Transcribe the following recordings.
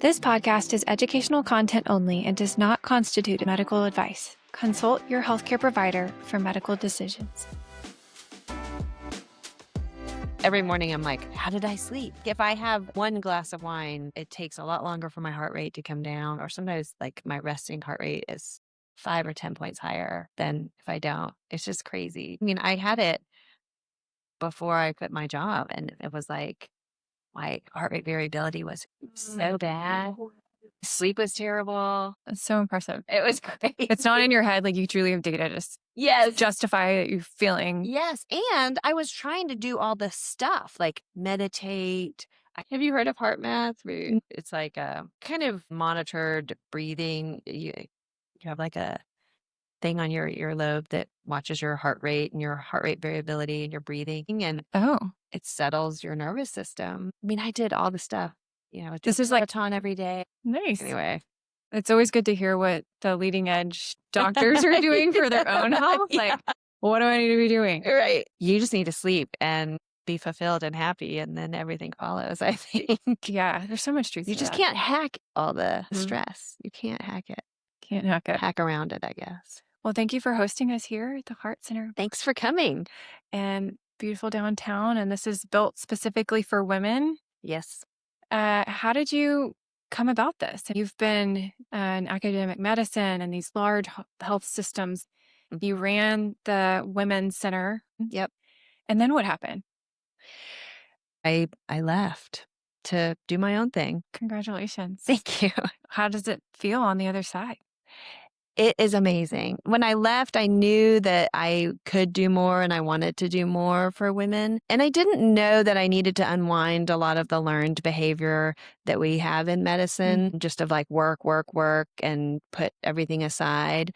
This podcast is educational content only and does not constitute medical advice. Consult your healthcare provider for medical decisions. Every morning I'm like, how did I sleep? If I have one glass of wine, it takes a lot longer for my heart rate to come down. Or sometimes like my resting heart rate is 5 or 10 points higher than if I don't. It's just crazy. I mean, I had it before I quit my job, and it was like my heart rate variability was so bad. Sleep was terrible. That's so impressive. It was great. It's not in your head, like you truly have data to Yes. justify that you're feeling. Yes. And I was trying to do all this stuff like meditate. Have you heard of heart math? It's like a kind of monitored breathing. You have like a thing on your earlobe that watches your heart rate and your heart rate variability and your breathing, and it settles your nervous system. I mean, I did all the stuff, This is like a ton every day. Nice. Anyway, it's always good to hear what the leading edge doctors are doing for their own health. Yeah. Like, what do I need to be doing? Right. You just need to sleep and be fulfilled and happy, and then everything follows, I think. Yeah, there's so much truth You to just that. can't hack all the stress. You can't hack it. Can't hack it. Hack around it, I guess. Well, thank you for hosting us here at the Heart Center. Thanks for coming. And beautiful downtown. And this is built specifically for women. Yes. How did you come about this? You've been in academic medicine and these large health systems. You ran the Women's Center. Yep. And then what happened? I left to do my own thing. Congratulations. Thank you. How does it feel on the other side? It is amazing. When I left, I knew that I could do more and I wanted to do more for women. And I didn't know that I needed to unwind a lot of the learned behavior that we have in medicine, just of like work, and put everything aside.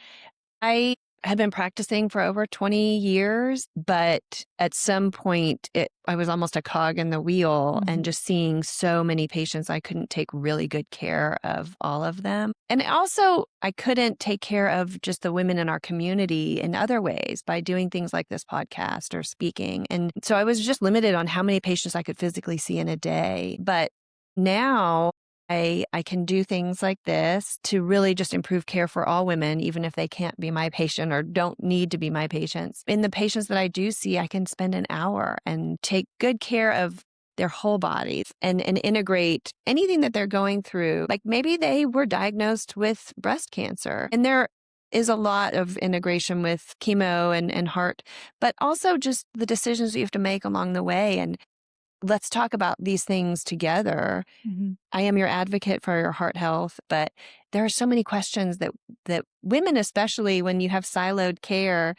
I had been practicing for over 20 years, but at some point I was almost a cog in the wheel, and just seeing so many patients, I couldn't take really good care of all of them. And also I couldn't take care of just the women in our community in other ways by doing things like this podcast or speaking. And so I was just limited on how many patients I could physically see in a day. But now I can do things like this to really just improve care for all women, even if they can't be my patient or don't need to be my patients. In the patients that I do see, I can spend an hour and take good care of their whole bodies and integrate anything that they're going through. Like maybe they were diagnosed with breast cancer, and there is a lot of integration with chemo and heart, but also just the decisions that you have to make along the way. And let's talk about these things together. I am your advocate for your heart health, but there are so many questions that women, especially when you have siloed care,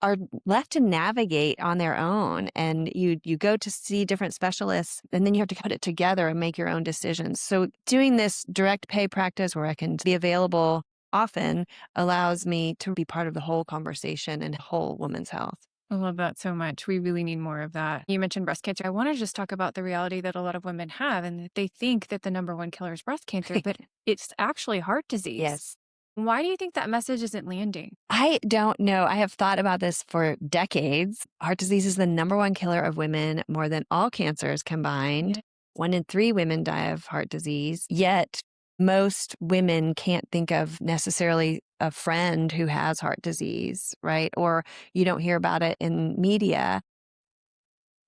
are left to navigate on their own. And you go to see different specialists, and then you have to put it together and make your own decisions. So doing this direct pay practice where I can be available often allows me to be part of the whole conversation and whole woman's health. I love that so much. We really need more of that. You mentioned breast cancer. I want to just talk about the reality that a lot of women have, and that they think that the number one killer is breast cancer, but it's actually heart disease. Yes. Why do you think that message isn't landing? I don't know. I have thought about this for decades. Heart disease is the number one killer of women, more than all cancers combined. 1 in 3 women die of heart disease, yet most women can't think of necessarily a friend who has heart disease, right? Or you don't hear about it in media.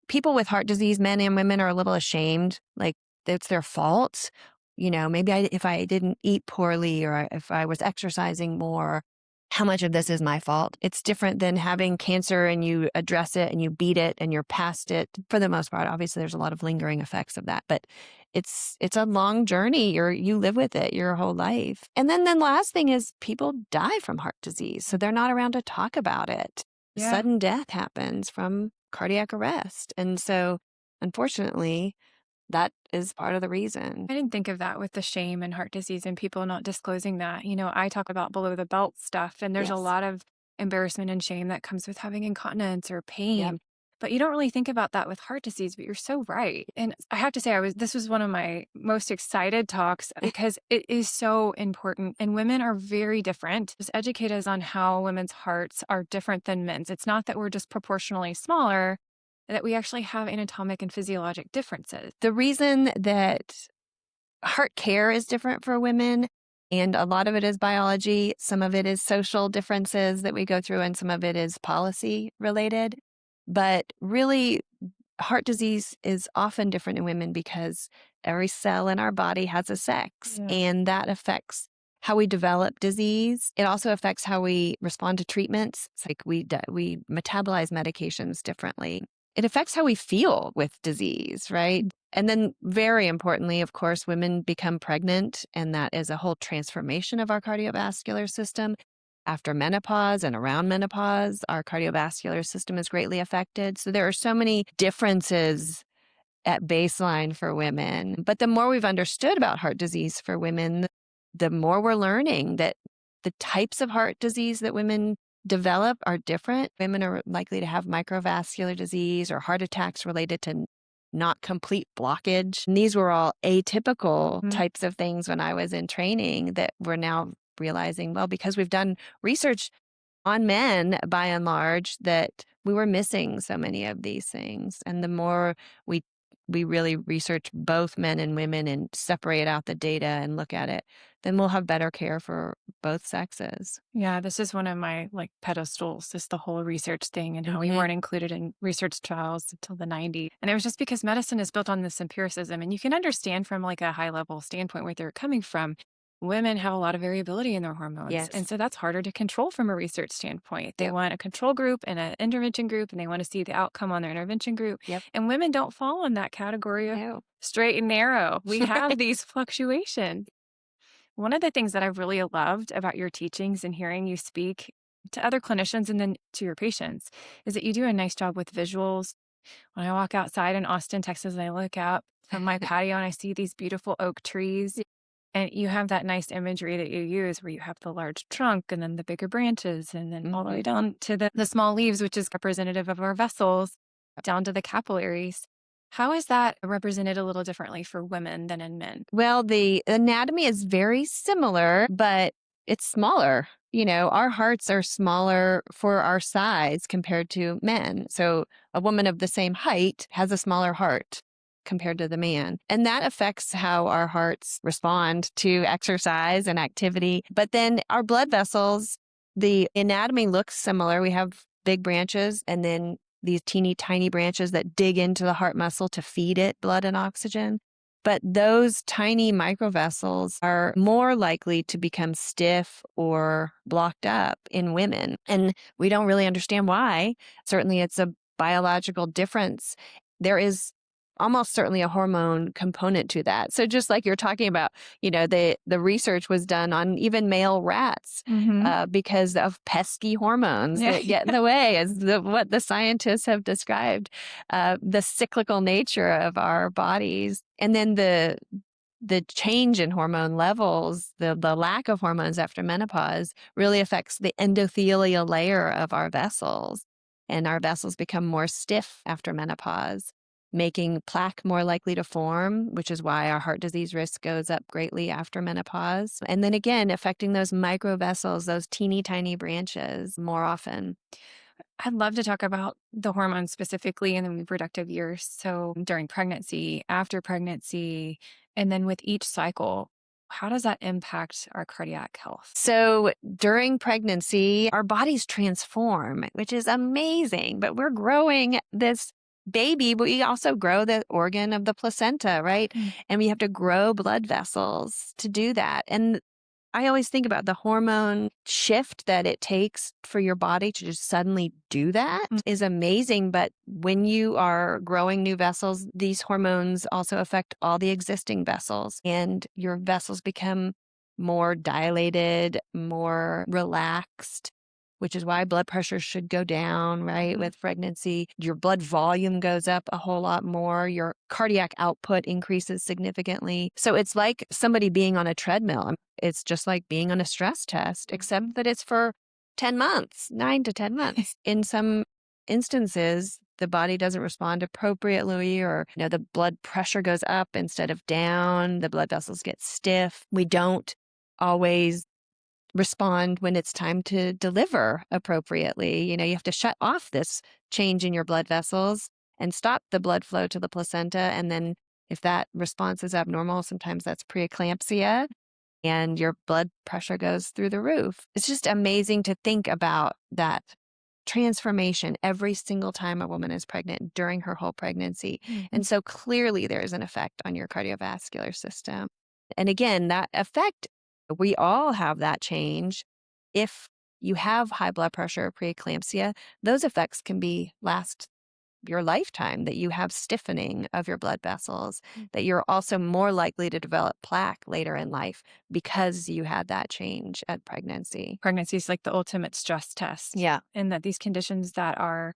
People with heart disease, men and women, are a little ashamed, like it's their fault. Maybe if I didn't eat poorly, or if I was exercising more, how much of this is my fault? It's different than having cancer and you address it and you beat it and you're past it. For the most part, obviously there's a lot of lingering effects of that, but it's a long journey. You live with it your whole life. And then the last thing is people die from heart disease. So they're not around to talk about it. Yeah. Sudden death happens from cardiac arrest. And so unfortunately, that is part of the reason. I didn't think of that with the shame and heart disease and people not disclosing that. I talk about below the belt stuff, and there's a lot of embarrassment and shame that comes with having incontinence or pain. Yep. But you don't really think about that with heart disease, but you're so right. And I have to say, this was one of my most excited talks because it is so important. And women are very different. Just educate us on how women's hearts are different than men's. It's not that we're just proportionally smaller, that we actually have anatomic and physiologic differences. The reason that Heart care is different for women, and a lot of it is biology. Some of it is social differences that we go through, and some of it is policy related. But really, heart disease is often different in women because every cell in our body has a sex, Yeah. and that affects how we develop disease. It also affects how we respond to treatments. It's like we metabolize medications differently. It affects how we feel with disease, right? And then, very importantly, of course, women become pregnant, and that is a whole transformation of our cardiovascular system. After menopause and around menopause, our cardiovascular system is greatly affected. So there are so many differences at baseline for women. But the more we've understood about heart disease for women, the more we're learning that the types of heart disease that women develop are different. Women are likely to have microvascular disease or heart attacks related to not complete blockage. And these were all atypical Mhm. types of things when I was in training that we're now realizing, well, because we've done research on men by and large, that we were missing so many of these things. And the more we we really research both men and women and separate out the data and look at it, then we'll have better care for both sexes. Yeah, this is one of my like pedestals, is the whole research thing and how we Mhm. weren't included in research trials until the 90s. And it was just because medicine is built on this empiricism. And you can understand from like a high level standpoint where they're coming from. Women have a lot of variability in their hormones. And Yes. so that's harder to control from a research standpoint. They Yep. want a control group and an intervention group, and they want to see the outcome on their intervention group. Yep. And women don't fall in that category of No. straight and narrow. We Right. have these fluctuations. One of the things that I've really loved about your teachings and hearing you speak to other clinicians and then to your patients is that you do a nice job with visuals. When I walk outside in Austin, Texas, and I look out from my patio and I see these beautiful oak trees, and you have that nice imagery that you use where you have the large trunk and then the bigger branches and then all the way Mhm. down to the small leaves, which is representative of our vessels, down to the capillaries. How is that represented a little differently for women than in men? Well, the anatomy is very similar, but it's smaller. Our hearts are smaller for our size compared to men. So a woman of the same height has a smaller heart compared to the man. And that affects how our hearts respond to exercise and activity. But then our blood vessels, the anatomy looks similar. We have big branches and then these teeny tiny branches that dig into the heart muscle to feed it blood and oxygen. But those tiny microvessels are more likely to become stiff or blocked up in women. And we don't really understand why. Certainly, it's a biological difference. There is almost certainly a hormone component to that. So just like you're talking about, the research was done on even male rats Mm-hmm. because of pesky hormones Yeah. that get in the way, as what the scientists have described, the cyclical nature of our bodies. And then the change in hormone levels, the lack of hormones after menopause really affects the endothelial layer of our vessels. And our vessels become more stiff after menopause, making plaque more likely to form, which is why our heart disease risk goes up greatly after menopause. And then again, affecting those microvessels, those teeny tiny branches more often. I'd love to talk about the hormones specifically in the reproductive years. So during pregnancy, after pregnancy, and then with each cycle, how does that impact our cardiac health? So during pregnancy, our bodies transform, which is amazing, but we're growing this baby, but we also grow the organ of the placenta, right? Mm. And we have to grow blood vessels to do that. And I always think about the hormone shift that it takes for your body to just suddenly do that Mm. is amazing. But when you are growing new vessels, these hormones also affect all the existing vessels, and your vessels become more dilated, more relaxed, which is why blood pressure should go down, right? Mhm. With pregnancy, your blood volume goes up a whole lot more. Your cardiac output increases significantly. So it's like somebody being on a treadmill. It's just like being on a stress test, except that it's for 10 months, 9 to 10 months. In some instances, the body doesn't respond appropriately, or the blood pressure goes up instead of down. The blood vessels get stiff. We don't always respond when it's time to deliver appropriately. You have to shut off this change in your blood vessels and stop the blood flow to the placenta, and then If that response is abnormal, sometimes that's preeclampsia and your blood pressure goes through the roof. It's just amazing to think about that transformation every single time a woman is pregnant during her whole pregnancy. Mhm. And so clearly there is an effect on your cardiovascular system. And again, that effect, we all have that change. If you have high blood pressure or preeclampsia, those effects can be last your lifetime, that you have stiffening of your blood vessels, that you're also more likely to develop plaque later in life because you had that change at pregnancy. Pregnancy is like the ultimate stress test, Yeah. and that these conditions that are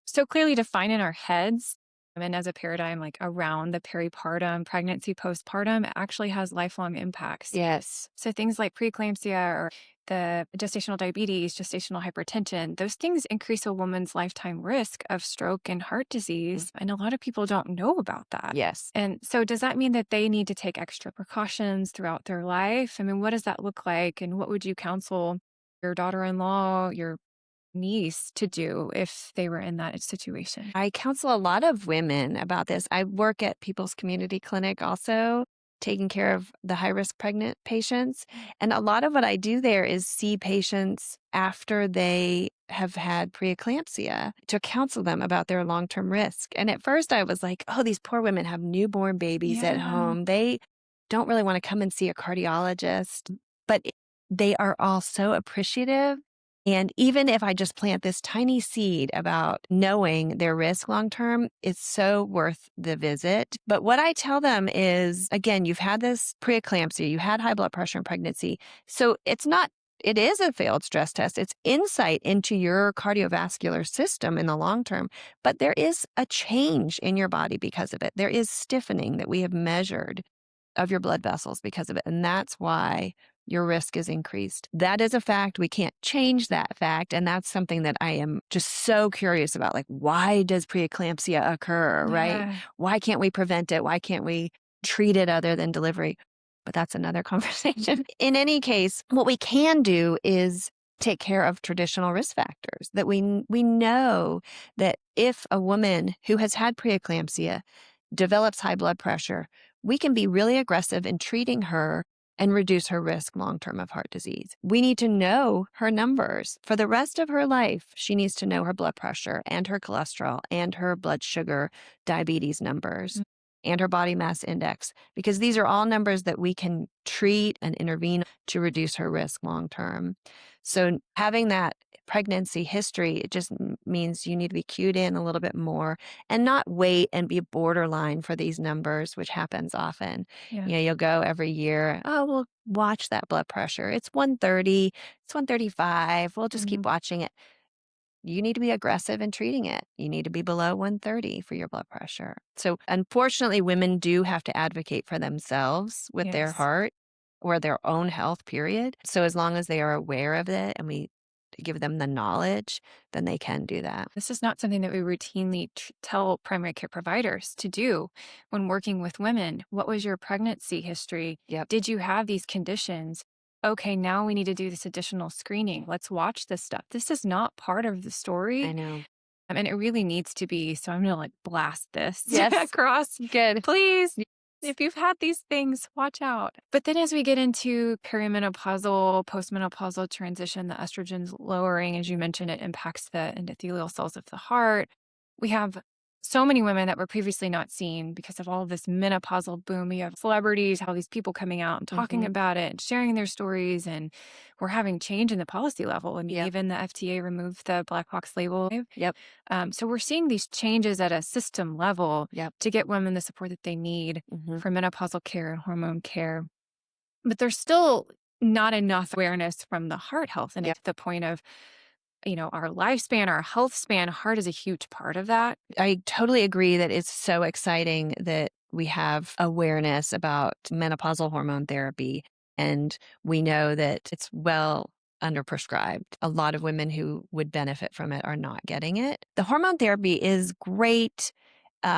so clearly defined in our heads and as a paradigm like around the peripartum, pregnancy, postpartum, it actually has lifelong impacts. Yes. So things like preeclampsia or the gestational diabetes, gestational hypertension, those things increase a woman's lifetime risk of stroke and heart disease. And a lot of people don't know about that. Yes. And so does that mean that they need to take extra precautions throughout their life? I mean, what does that look like? And what would you counsel your daughter-in-law, your niece to do if they were in that situation? I counsel a lot of women about this. I work at People's Community Clinic also, taking care of the high risk pregnant patients. And a lot of what I do there is see patients after they have had preeclampsia to counsel them about their long term risk. And at first I was like, oh, these poor women have newborn babies at Yeah. home. They don't really want to come and see a cardiologist, but they are all so appreciative. And even if I just plant this tiny seed about knowing their risk long term, it's so worth the visit. But what I tell them is, again, you've had this preeclampsia, you had high blood pressure in pregnancy. So it is a failed stress test. It's insight into your cardiovascular system in the long term. But there is a change in your body because of it. There is stiffening that we have measured of your blood vessels because of it. And that's why your risk is increased. That is a fact. We can't change that fact. And that's something that I am just so curious about. Like, why does preeclampsia occur, right? Yeah. Why can't we prevent it? Why can't we treat it other than delivery? But that's another conversation. In any case, what we can do is take care of traditional risk factors that we know that if a woman who has had preeclampsia develops high blood pressure, we can be really aggressive in treating her and reduce her risk long term of heart disease. We need to know her numbers. For the rest of her life, she needs to know her blood pressure and her cholesterol and her blood sugar, diabetes numbers, and her body mass index, because these are all numbers that we can treat and intervene to reduce her risk long term. So having that pregnancy history, it just means you need to be cued in a little bit more and not wait and be borderline for these numbers, which happens often. Yeah. You know, you'll go every year, oh, we'll watch that blood pressure. It's 130, it's 135. We'll just keep Mhm. watching it. You need to be aggressive in treating it. You need to be below 130 for your blood pressure. So, unfortunately, women do have to advocate for themselves with their Yes. heart or their own health, period. So, as long as they are aware of it and we give them the knowledge, then they can do that. This is not something that we routinely tell primary care providers to do when working with women. What was your pregnancy history? Yep. Did you have these conditions? Okay, now we need to do this additional screening. Let's watch this stuff. This is not part of the I story. know. And it really needs to be. So I'm going to like blast this Yes. across. Good. Please, Yes. if you've had these things, watch out. But then as we get into perimenopausal, postmenopausal transition, the estrogen's lowering, as you mentioned, it impacts the endothelial cells of the heart. We have so many women that were previously not seen because of all of this menopausal boom. You have celebrities, all these people coming out and talking about it and sharing their stories. And we're having change in the policy level. I mean, Yep. even the FDA removed the black box label. Yep. So we're seeing these changes at a system level Yep. to get women the support that they need for menopausal care and hormone care. But there's still not enough awareness from the heart health. And Yep. to the point of, our lifespan, our health span, heart is a huge part of that. I totally agree that it's so exciting that we have awareness about menopausal hormone therapy. And we know that it's well underprescribed. A lot of women who would benefit from it are not getting it. The hormone therapy is great.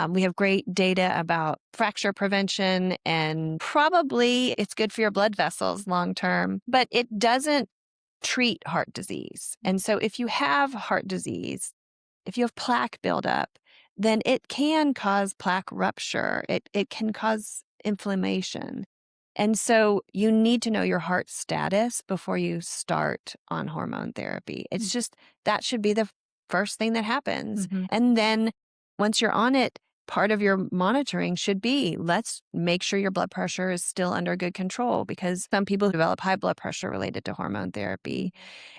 We have great data about fracture prevention, and probably it's good for your blood vessels long term, but it doesn't treat heart disease. And so if you have heart disease, if you have plaque buildup, then it can cause plaque rupture. It can cause inflammation. And so you need to know your heart status before you start on hormone therapy. It's just that should be the first thing that happens. Mm-hmm. And then once you're on it, part of your monitoring should be let's make sure your blood pressure is still under good control, because some people develop high blood pressure related to hormone therapy.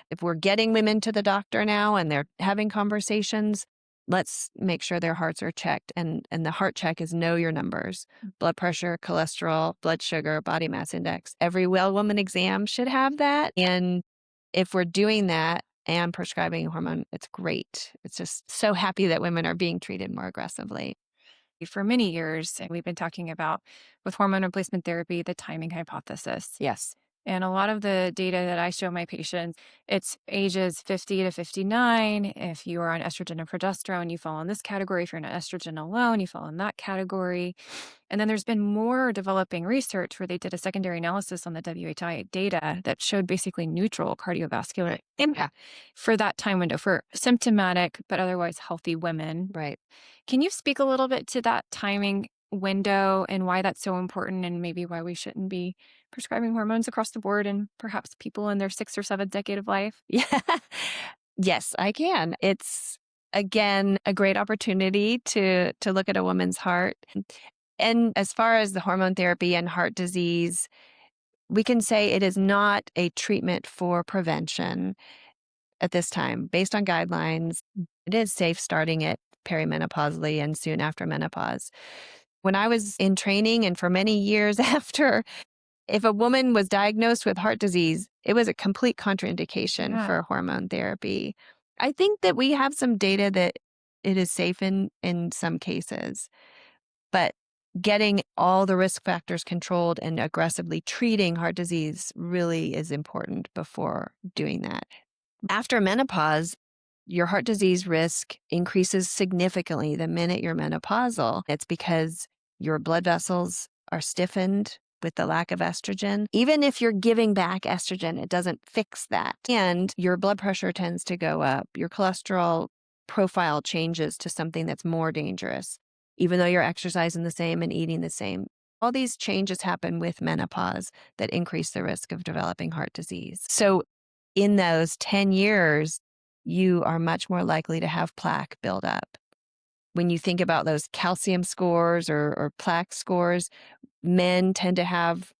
If we're getting women to the doctor now and they're having conversations, let's make sure their hearts are checked. And the heart check is know your numbers: blood pressure, cholesterol, blood sugar, body mass index. Every well woman exam should have that. And if we're doing that and prescribing a hormone, it's great. It's just so happy that women are being treated more aggressively. For many years, and we've been talking about with hormone replacement therapy, the timing hypothesis. Yes. And a lot of the data that I show my patients, it's ages 50 to 59. If you are on estrogen and progesterone, you fall in this category. If you're on estrogen alone, you fall in that category. And then there's been more developing research where they did a secondary analysis on the WHI data that showed basically neutral cardiovascular impact for that time window for symptomatic but otherwise healthy women. Right. Can you speak a little bit to that timing window and why that's so important, and maybe why we shouldn't be prescribing hormones across the board and perhaps people in their sixth or seventh decade of life? Yeah. Yes, I can. It's again a great opportunity to look at a woman's heart. And as far as the hormone therapy and heart disease, we can say it is not a treatment for prevention at this time. Based on guidelines, it is safe starting it perimenopausally and soon after menopause. When I was in training and for many years after, if a woman was diagnosed with heart disease, it was a complete contraindication Yeah. for hormone therapy. I think that we have some data that it is safe in some cases, but getting all the risk factors controlled and aggressively treating heart disease really is important before doing that. After menopause, your heart disease risk increases significantly the minute you're menopausal. It's because your blood vessels are stiffened with the lack of estrogen. Even if you're giving back estrogen, it doesn't fix that. And your blood pressure tends to go up. Your cholesterol profile changes to something that's more dangerous, even though you're exercising the same and eating the same. All these changes happen with menopause that increase the risk of developing heart disease. So in those 10 years, you are much more likely to have plaque buildup. When you think about those calcium scores or plaque scores, men tend to have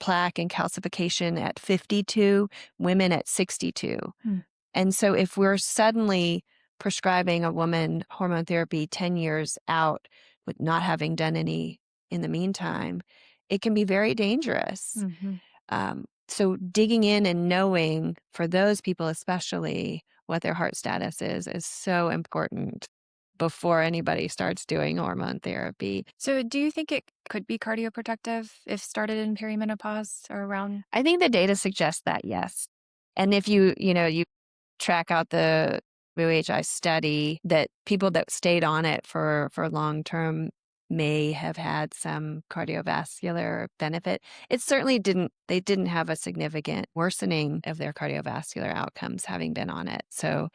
plaque and calcification at 52, women at 62. Hmm. And so if we're suddenly prescribing a woman hormone therapy 10 years out with not having done any in the meantime, it can be very dangerous. Mm-hmm. So digging in and knowing for those people especially what their heart status is so important before anybody starts doing hormone therapy. So, do you think it could be cardioprotective if started in perimenopause or around? I think the data suggests that, yes. And if you track out the WHI study, that people that stayed on it for long term may have had some cardiovascular benefit. It certainly they didn't have a significant worsening of their cardiovascular outcomes having been on it. So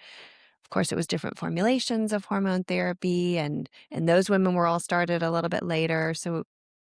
of course, it was different formulations of hormone therapy, and those women were all started a little bit later. So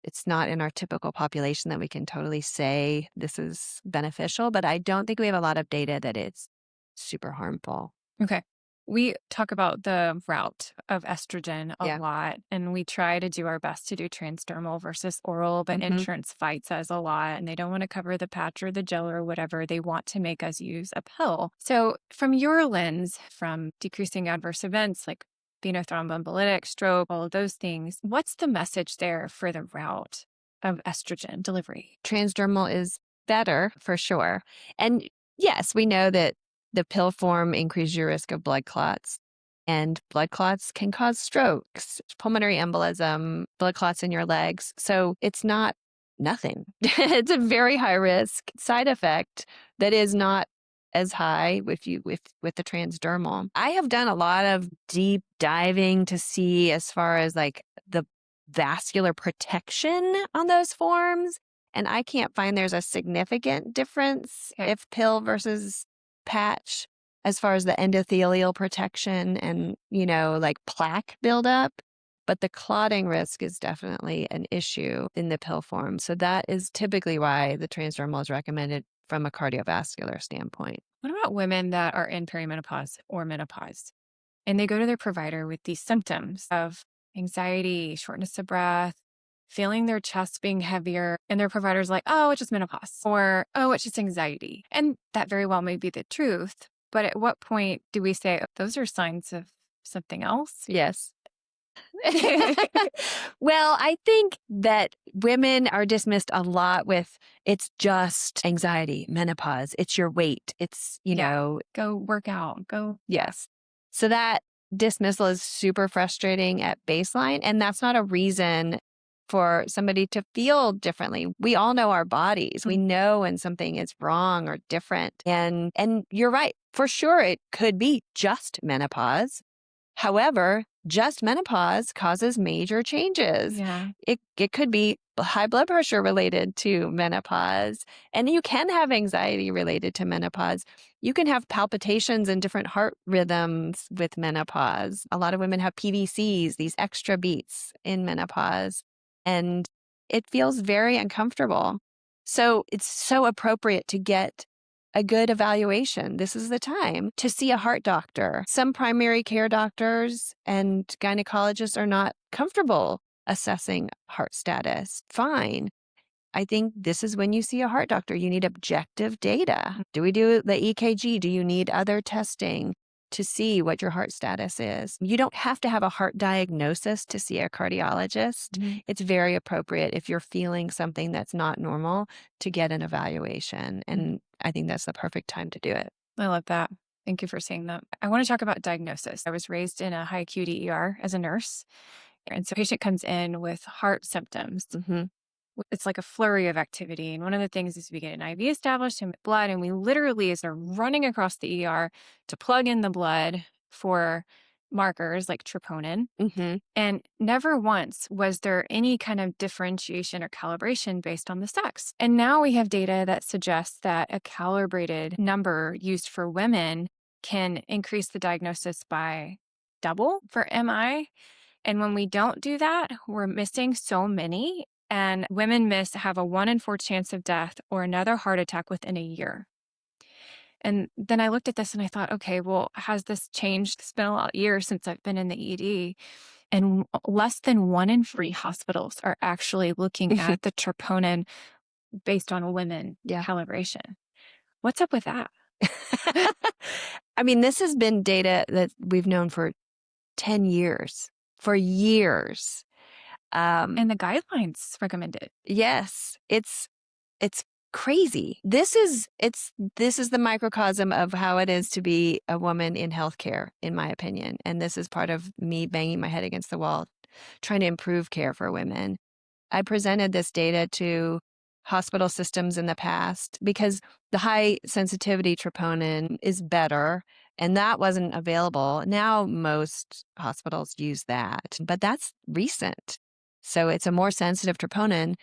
it's not in our typical population that we can totally say this is beneficial, but I don't think we have a lot of data that it's super harmful. Okay. We talk about the route of estrogen a Yeah. lot, and we try to do our best to do transdermal versus oral, but Mhm. insurance fights us a lot, and they don't want to cover the patch or the gel or whatever. They want to make us use a pill. So, from your lens, from decreasing adverse events like venous thromboembolic, stroke, all of those things, what's the message there for the route of estrogen delivery? Transdermal is better for sure. And yes, we know that the pill form increases your risk of blood clots. And blood clots can cause strokes, pulmonary embolism, blood clots in your legs. So it's not nothing. It's a very high risk side effect that is not as high with the transdermal. I have done a lot of deep diving to see as far as like the vascular protection on those forms. And I can't find there's a significant difference Okay. if pill versus patch. as far as the endothelial protection and, like plaque buildup. But the clotting risk is definitely an issue in the pill form. So that is typically why the transdermal is recommended from a cardiovascular standpoint. What about women that are in perimenopause or menopause and they go to their provider with these symptoms of anxiety, shortness of breath, feeling their chest being heavier, and their provider's like, oh, it's just menopause, or oh, it's just anxiety. And that very well may be the truth. But at what point do we say, "Oh, those are signs of something else?" Yes. Well, I think that women are dismissed a lot with it's just anxiety, menopause, it's your weight, it's, Yeah. Go work out. Go. yes. So that dismissal is super frustrating at baseline. And that's not a reason for somebody to feel differently. We all know our bodies. We know when something is wrong or different. And you're right. For sure, it could be just menopause. However, just menopause causes major changes. Yeah. It could be high blood pressure related to menopause, and you can have anxiety related to menopause. You can have palpitations and different heart rhythms with menopause. A lot of women have PVCs, these extra beats in menopause, and it feels very uncomfortable. So it's so appropriate to get a good evaluation. This is the time to see a heart doctor. Some primary care doctors and gynecologists are not comfortable assessing heart status. Fine. I think this is when you see a heart doctor. You need objective data. Do we do the EKG? Do you need other testing to see what your heart status is? You don't have to have a heart diagnosis to see a cardiologist. It's very appropriate if you're feeling something that's not normal to get an evaluation. And I think that's the perfect time to do it. I love that. Thank you for saying that. I want to talk about diagnosis. I was raised in a high acuity ER as a nurse. And so a patient comes in with heart symptoms. It's like a flurry of activity. And one of the things is we get an IV established and blood, and we literally are running across the ER to plug in the blood for markers like troponin. And never once was there any kind of differentiation or calibration based on the sex. And now we have data that suggests that a calibrated number used for women can increase the diagnosis by double for MI. And when we don't do that, we're missing so many. And women have a 1 in 4 chance of death or another heart attack within a year. And then I looked at this and I thought, okay, well, has this changed? It's been a lot of years since I've been in the ED. And less than 1 in 3 hospitals are actually looking at the troponin based on women calibration. What's up with that? I mean, this has been data that we've known for 10 years, for years. And the guidelines recommend it. Yes, it's crazy. This is the microcosm of how it is to be a woman in healthcare, in my opinion. And this is part of me banging my head against the wall, trying to improve care for women. I presented this data to hospital systems in the past because the high sensitivity troponin is better, and that wasn't available. Now most hospitals use that, but that's recent. So it's a more sensitive troponin,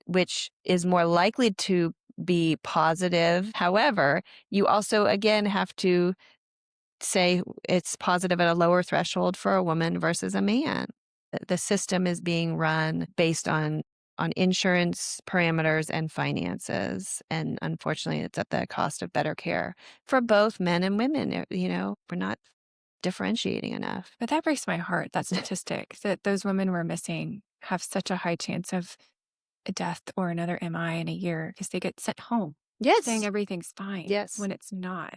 which is more likely to be positive. However, you also, again, have to say it's positive at a lower threshold for a woman versus a man. The system is being run based on insurance parameters and finances. And unfortunately, it's at the cost of better care for both men and women. We're not differentiating enough. But that breaks my heart, that statistic, that those women we're missing have such a high chance of a death or another MI in a year because they get sent home. Yes. Saying everything's fine. Yes. When it's not.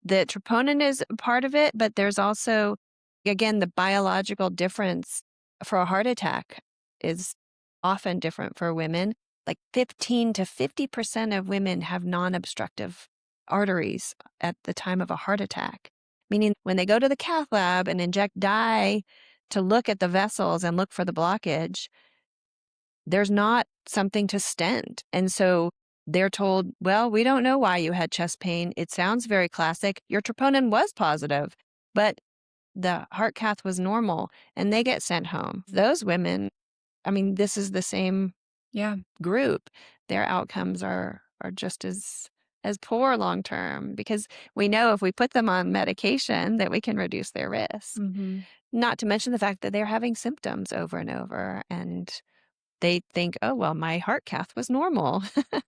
The troponin is part of it, but there's also, again, the biological difference for a heart attack is often different for women. Like 15 to 50% of women have non-obstructive arteries at the time of a heart attack, meaning when they go to the cath lab and inject dye to look at the vessels and look for the blockage, there's not something to stent. And so they're told, well, we don't know why you had chest pain. It sounds very classic. Your troponin was positive, but the heart cath was normal, and they get sent home. Those women, I mean, this is the same group. Their outcomes are just as as poor long term because we know if we put them on medication that we can reduce their risk. Mhm. Not to mention the fact that they're having symptoms over and over and they think, oh, well, my heart cath was normal. You have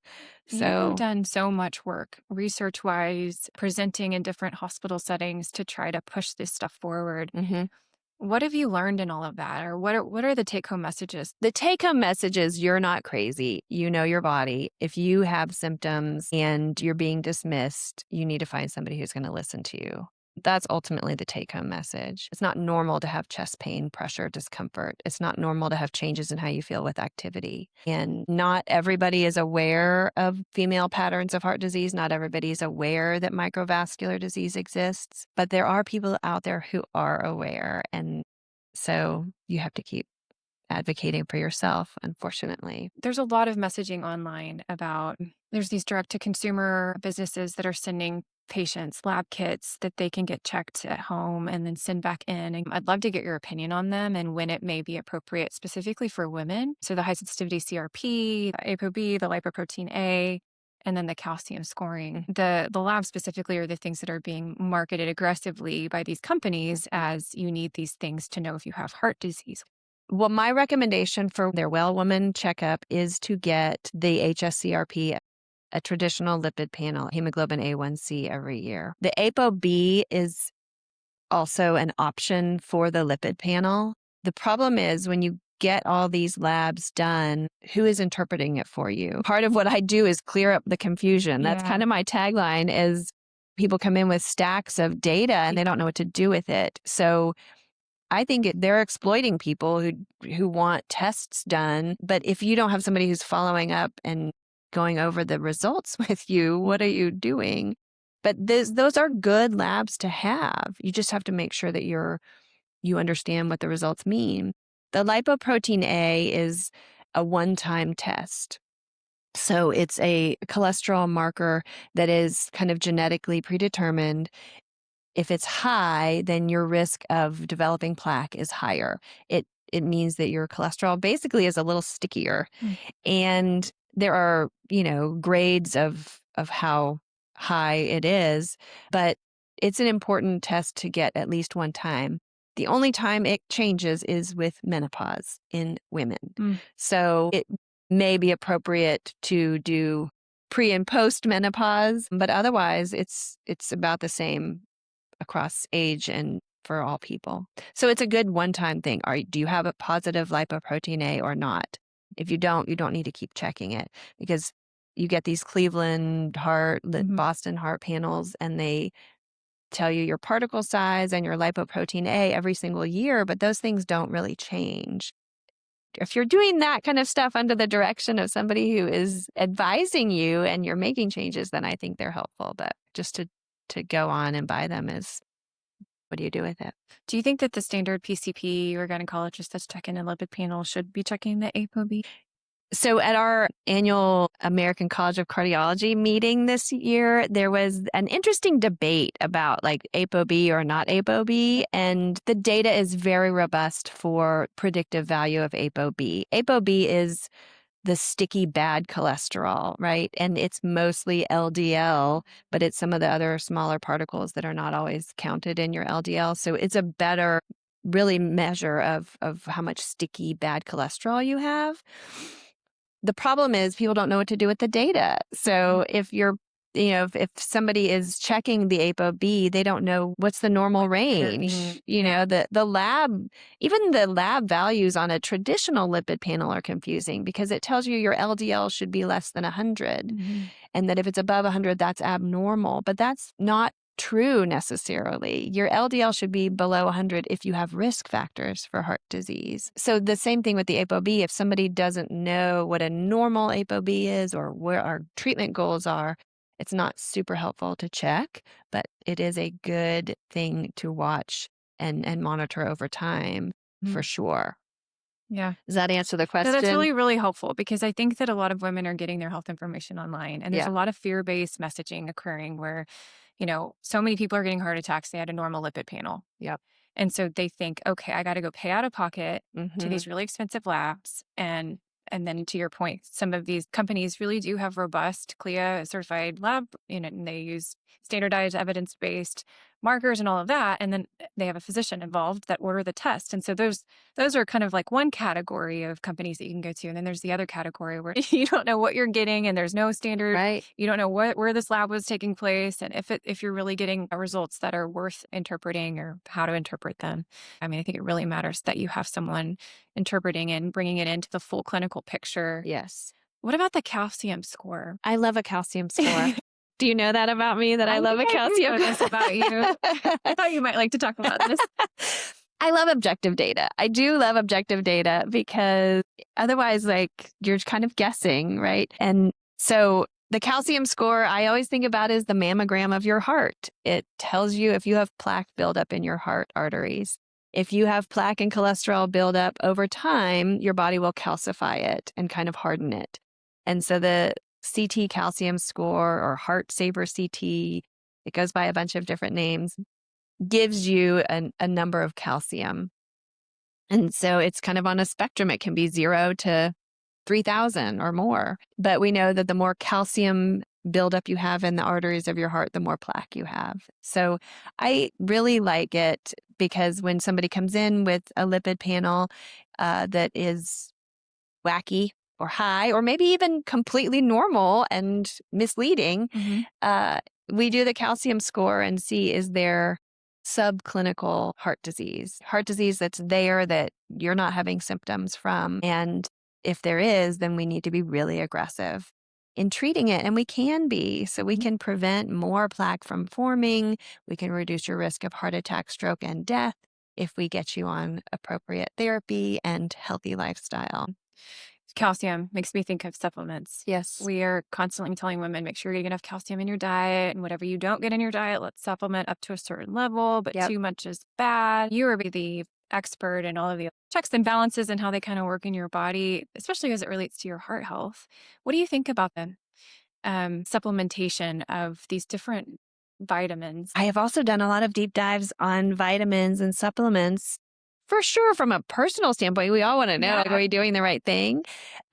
So, done so much work research wise, presenting in different hospital settings to try to push this stuff forward. mhm. What have you learned in all of that? Or what are the take home messages? The take home message is you're not crazy. You know your body. If you have symptoms and you're being dismissed, you need to find somebody who's going to listen to you. That's ultimately the take home message. It's not normal to have chest pain, pressure, discomfort. It's not normal to have changes in how you feel with activity. And not everybody is aware of female patterns of heart disease. Not everybody is aware that microvascular disease exists, but there are people out there who are aware. And so you have to keep advocating for yourself, unfortunately. There's a lot of messaging online about there's these direct to consumer businesses that are sending patients lab kits that they can get checked at home and then send back in. And I'd love to get your opinion on them and when it may be appropriate specifically for women. So the high sensitivity CRP, the ApoB, the lipoprotein A, and then the calcium scoring. The lab specifically are the things that are being marketed aggressively by these companies as you need these things to know if you have heart disease. Well, my recommendation for their well woman checkup is to get the HSCRP, a traditional lipid panel, hemoglobin A1C every year. The ApoB is also an option for the lipid panel. The problem is when you get all these labs done, who is interpreting it for you? Part of what I do is clear up the confusion. That's Yeah. kind of my tagline is people come in with stacks of data and they don't know what to do with it. So I think they're exploiting people who want tests done, but if you don't have somebody who's following up and going over the results with you, what are you doing? But those are good labs to have. You just have to make sure that you understand what the results mean. The lipoprotein A is a one-time test. So it's a cholesterol marker that is kind of genetically predetermined. If it's high, then your risk of developing plaque is higher. It means that your cholesterol basically is a little stickier. Mm. And there are, grades of how high it is, but it's an important test to get at least one time. The only time it changes is with menopause in women. Mm. So it may be appropriate to do pre and post menopause, but otherwise it's about the same across age and for all people. So it's a good one-time thing. Do you have a positive lipoprotein A or not? If you don't need to keep checking it because you get these Cleveland heart, Mhm. Boston heart panels, and they tell you your particle size and your lipoprotein A every single year, but those things don't really change. If you're doing that kind of stuff under the direction of somebody who is advising you and you're making changes, then I think they're helpful. But just to go on and buy them is what do you do with it? Do you think that the standard PCP or gynecologist that's checking a lipid panel should be checking the ApoB? So at our annual American College of Cardiology meeting this year, there was an interesting debate about like ApoB or not ApoB, and the data is very robust for predictive value of ApoB. ApoB is the sticky bad cholesterol, right? And it's mostly LDL, but it's some of the other smaller particles that are not always counted in your LDL. So it's a better really measure of how much sticky bad cholesterol you have. The problem is people don't know what to do with the data. So if you're if somebody is checking the ApoB, they don't know what's the normal range. The lab, even the lab values on a traditional lipid panel are confusing because it tells you your LDL should be less than 100 Mhm. and that if it's above 100, that's abnormal. But that's not true necessarily. Your LDL should be below 100 if you have risk factors for heart disease. So the same thing with the ApoB. If somebody doesn't know what a normal ApoB is or where our treatment goals are, it's not super helpful to check, but it is a good thing to watch and monitor over time for Mhm. sure. Yeah. Does that answer the No, that's question? really, really helpful because I think that a lot of women are getting their health information online and there's a Yeah. lot of fear based messaging occurring where, so many people are getting heart attacks. They had a normal lipid panel. Yep. And so they think, okay, I got to go pay out of pocket to Hmm. these really expensive labs. And And then to your point, some of these companies really do have robust CLIA certified lab, and they use standardized evidence-based markers and all of that. And then they have a physician involved that order the test. And so those are kind of like one category of companies that you can go to. And then there's the other category where you don't know what you're getting and there's no standard. Right. You don't know where this lab was taking place and if you're really getting results that are worth interpreting or how to interpret them. I mean, I think it really matters that you have someone interpreting and bringing it into the full clinical picture. Yes. What about the calcium score? I love a calcium score. Do you know that about me, that I love a think I do calcium? know this about you. I thought you might like to talk about this. I love objective data. I do love objective data because otherwise, like, you're kind of guessing, right? And so the calcium score I always think about is the mammogram of your heart. It tells you if you have plaque buildup in your heart arteries. If you have plaque and cholesterol buildup over time, your body will calcify it and kind of harden it. And so the CT calcium score, or Heart Saver CT, it goes by a bunch of different names, gives you a number of calcium. And so it's kind of on a spectrum. It can be 0 to 3,000 or more. But we know that the more calcium buildup you have in the arteries of your heart, the more plaque you have. So I really like it because when somebody comes in with a lipid panel that is wacky or high, or maybe even completely normal and misleading, we do the calcium score and see, is there subclinical heart disease that's there that you're not having symptoms from. And if there is, then we need to be really aggressive in treating it. And we can be, so we can prevent more plaque from forming. We can reduce your risk of heart attack, stroke, and death if we get you on appropriate therapy and healthy lifestyle. Calcium makes me think of supplements. Yes. We are constantly telling women, make sure you get enough calcium in your diet, and whatever you don't get in your diet, let's supplement up to a certain level, but too much is bad. You are the expert in all of the checks and balances and how they kind of work in your body, especially as it relates to your heart health. What do you think about the supplementation of these different vitamins? I have also done a lot of deep dives on vitamins and supplements. For sure, from a personal standpoint, we all want to know, like, are we doing the right thing?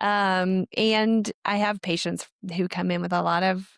And I have patients who come in with a lot of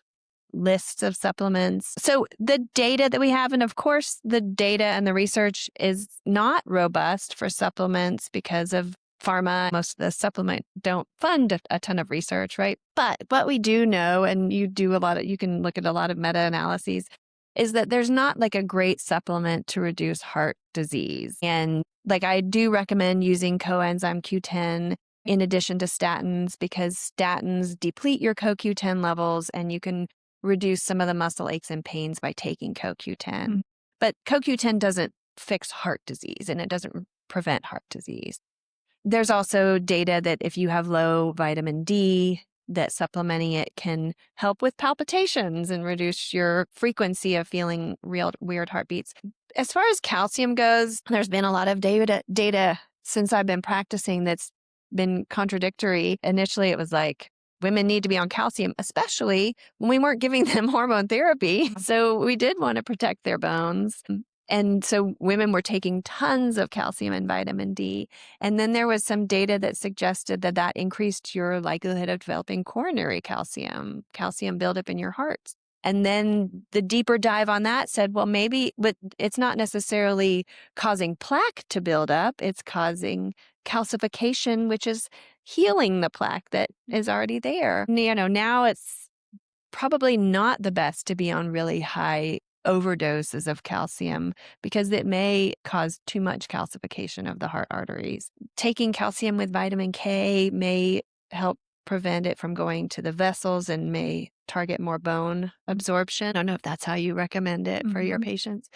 lists of supplements. So the data that we have, and of course, the data and the research is not robust for supplements because of pharma. Most of the supplement don't fund a ton of research, right? But what we do know, and you can look at a lot of meta-analyses, is that there's not like a great supplement to reduce heart disease. And like, I do recommend using coenzyme Q10 in addition to statins, because statins deplete your CoQ10 levels and you can reduce some of the muscle aches and pains by taking CoQ10. But CoQ10 doesn't fix heart disease and it doesn't prevent heart disease. There's also data that if you have low vitamin D, that supplementing it can help with palpitations and reduce your frequency of feeling weird heartbeats. As far as calcium goes, there's been a lot of data since I've been practicing that's been contradictory. Initially, it was like, women need to be on calcium, especially when we weren't giving them hormone therapy. So we did want to protect their bones. And so women were taking tons of calcium and vitamin D. And then there was some data that suggested that increased your likelihood of developing coronary calcium buildup in your heart. And then the deeper dive on that said, well, maybe, but it's not necessarily causing plaque to build up. It's causing calcification, which is healing the plaque that is already there. Now it's probably not the best to be on really high overdoses of calcium because it may cause too much calcification of the heart arteries. Taking calcium with vitamin K may help prevent it from going to the vessels and may target more bone absorption. I don't know if that's how you recommend it for your patients,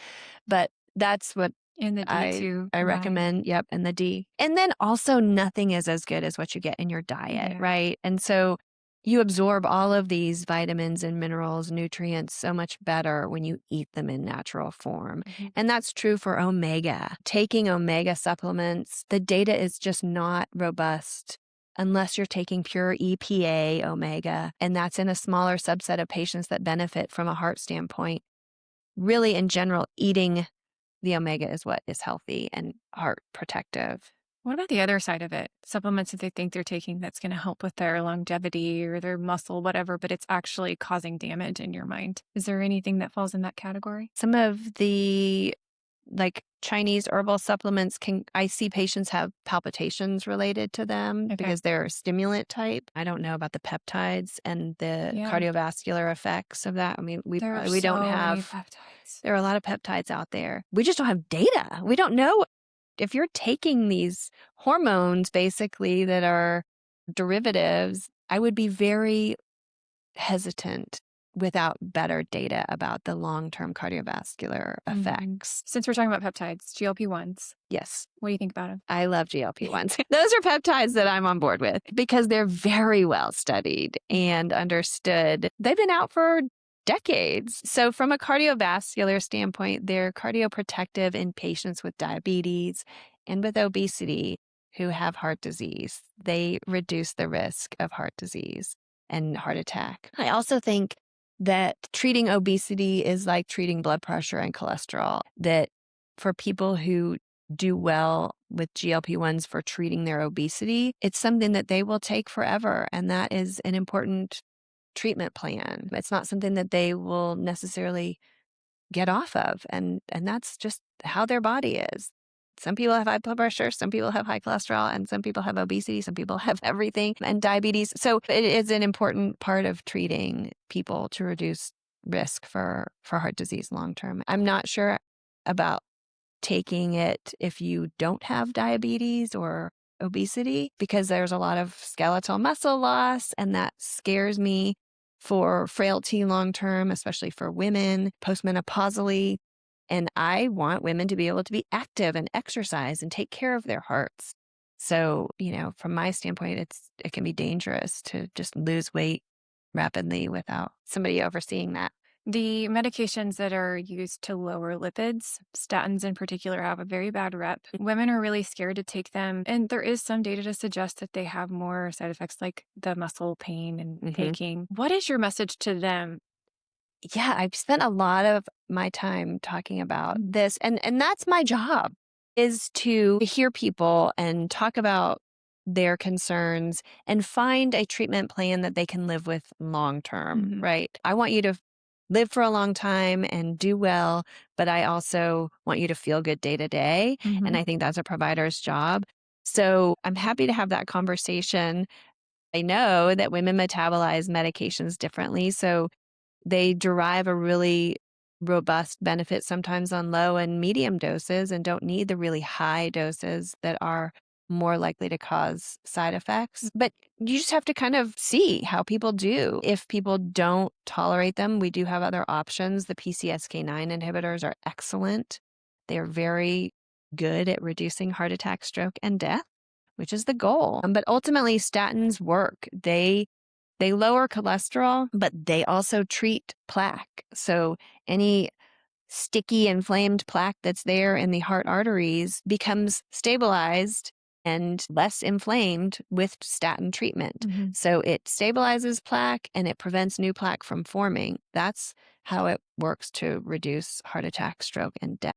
but that's what And the D too. I recommend. Yep. And the D. And then also, nothing is as good as what you get in your diet, right? And so you absorb all of these vitamins and minerals, nutrients so much better when you eat them in natural form. And that's true for omega. Taking omega supplements, the data is just not robust unless you're taking pure EPA omega. And that's in a smaller subset of patients that benefit from a heart standpoint. Really, in general, eating the omega is what is healthy and heart protective. What about the other side of it? Supplements that they think they're taking that's going to help with their longevity or their muscle, whatever, but it's actually causing damage in your mind. Is there anything that falls in that category? Some of the like Chinese herbal supplements I see patients have palpitations related to them Okay. because they're stimulant type. I don't know about the peptides and the Yeah. cardiovascular effects of that. I mean, There are we don't so many have, peptides. there are a lot of peptides out there. We just don't have data. We don't know if you're taking these hormones basically that are derivatives. I would be very hesitant without better data about the long-term cardiovascular effects. Since we're talking about peptides, GLP-1s, Yes, what do you think about them? I love GLP-1s. Those are peptides that I'm on board with because they're very well studied and understood. They've been out for decades. So from a cardiovascular standpoint, they're cardioprotective in patients with diabetes and with obesity who have heart disease. They reduce the risk of heart disease and heart attack. I also think that treating obesity is like treating blood pressure and cholesterol, that for people who do well with GLP-1s for treating their obesity, it's something that they will take forever. And that is an important treatment plan. It's not something that they will necessarily get off of. And that's just how their body is. Some people have high blood pressure, some people have high cholesterol, and some people have obesity, some people have everything and diabetes. So it is an important part of treating people to reduce risk for heart disease long term. I'm not sure about taking it if you don't have diabetes or obesity because there's a lot of skeletal muscle loss, and that scares me for frailty long term, especially for women postmenopausally. And I want women to be able to be active and exercise and take care of their hearts. So, from my standpoint, it can be dangerous to just lose weight rapidly without somebody overseeing that. The medications that are used to lower lipids, statins in particular, have a very bad rep. Women are really scared to take them. And there is some data to suggest that they have more side effects like the muscle pain and aching. What is your message to them? Yeah, I've spent a lot of my time talking about this, and that's my job, is to hear people and talk about their concerns and find a treatment plan that they can live with long term, right? I want you to live for a long time and do well, but I also want you to feel good day to day, and I think that's a provider's job. So I'm happy to have that conversation. I know that women metabolize medications differently, so they derive a really robust benefit sometimes on low and medium doses and don't need the really high doses that are more likely to cause side effects. But you just have to kind of see how people do. If people don't tolerate them, we do have other options. The PCSK9 inhibitors are excellent. They're very good at reducing heart attack, stroke, and death, which is the goal. But ultimately, statins work. They lower cholesterol, but they also treat plaque. So any sticky, inflamed plaque that's there in the heart arteries becomes stabilized and less inflamed with statin treatment. So it stabilizes plaque and it prevents new plaque from forming. That's how it works to reduce heart attack, stroke, and death.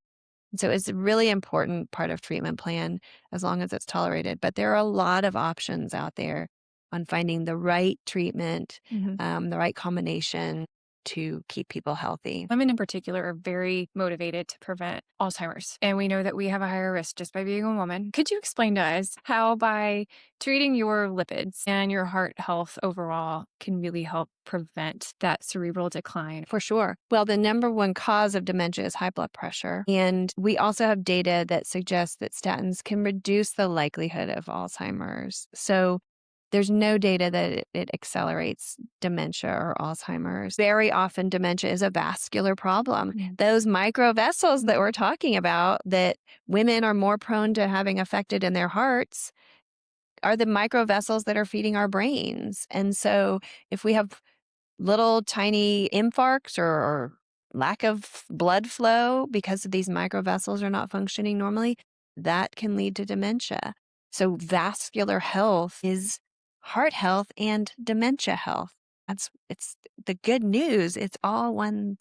So it's a really important part of treatment plan as long as it's tolerated. But there are a lot of options out there on finding the right treatment, the right combination to keep people healthy. Women in particular are very motivated to prevent Alzheimer's. And we know that we have a higher risk just by being a woman. Could you explain to us how by treating your lipids and your heart health overall can really help prevent that cerebral decline? For sure. Well, the number one cause of dementia is high blood pressure. And we also have data that suggests that statins can reduce the likelihood of Alzheimer's. So there's no data that it accelerates dementia or Alzheimer's. Very often, dementia is a vascular problem. Those microvessels that we're talking about that women are more prone to having affected in their hearts are the microvessels that are feeding our brains. And so if we have little tiny infarcts or lack of blood flow because of these microvessels are not functioning normally, that can lead to dementia. So vascular health is heart health and dementia health. It's the good news. It's all one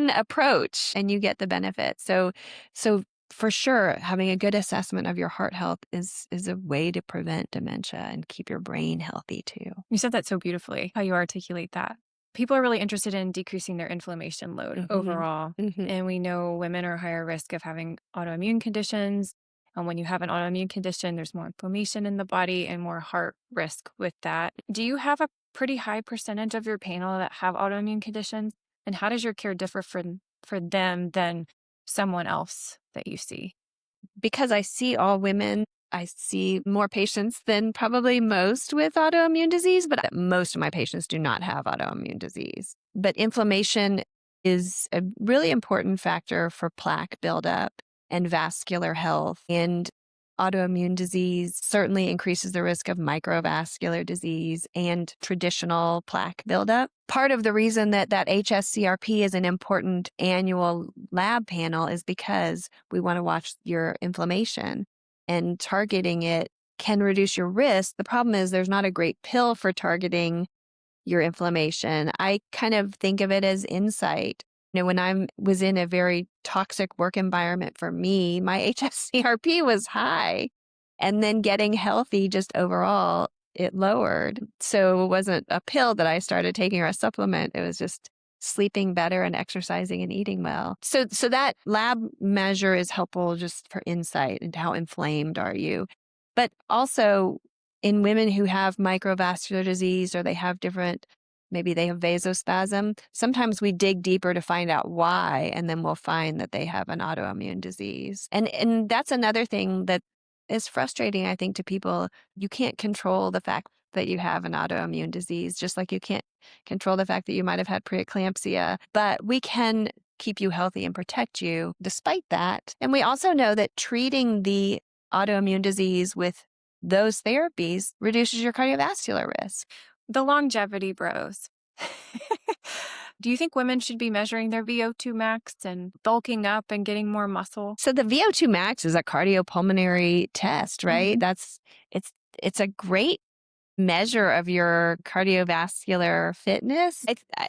approach and you get the benefit. So for sure, having a good assessment of your heart health is a way to prevent dementia and keep your brain healthy too. You said that so beautifully, how you articulate that. People are really interested in decreasing their inflammation load overall. And we know women are higher risk of having autoimmune conditions. And when you have an autoimmune condition, there's more inflammation in the body and more heart risk with that. Do you have a pretty high percentage of your panel that have autoimmune conditions? And how does your care differ for them than someone else that you see? Because I see all women, I see more patients than probably most with autoimmune disease, but most of my patients do not have autoimmune disease. But inflammation is a really important factor for plaque buildup and vascular health. And autoimmune disease certainly increases the risk of microvascular disease and traditional plaque buildup. Part of the reason that HSCRP is an important annual lab panel is because we want to watch your inflammation, and targeting it can reduce your risk. The problem is there's not a great pill for targeting your inflammation. I kind of think of it as insight. When I was in a very toxic work environment for me, my HSCRP was high. And then getting healthy just overall, it lowered. So it wasn't a pill that I started taking or a supplement. It was just sleeping better and exercising and eating well. So that lab measure is helpful just for insight into how inflamed are you. But also in women who have microvascular disease or they have maybe they have vasospasm, sometimes we dig deeper to find out why, and then we'll find that they have an autoimmune disease. And that's another thing that is frustrating, I think, to people. You can't control the fact that you have an autoimmune disease, just like you can't control the fact that you might have had preeclampsia, but we can keep you healthy and protect you despite that. And we also know that treating the autoimmune disease with those therapies reduces your cardiovascular risk. The longevity bros. Do you think women should be measuring their VO2 max and bulking up and getting more muscle? So the VO2 max is a cardiopulmonary test, right? It's a great measure of your cardiovascular fitness.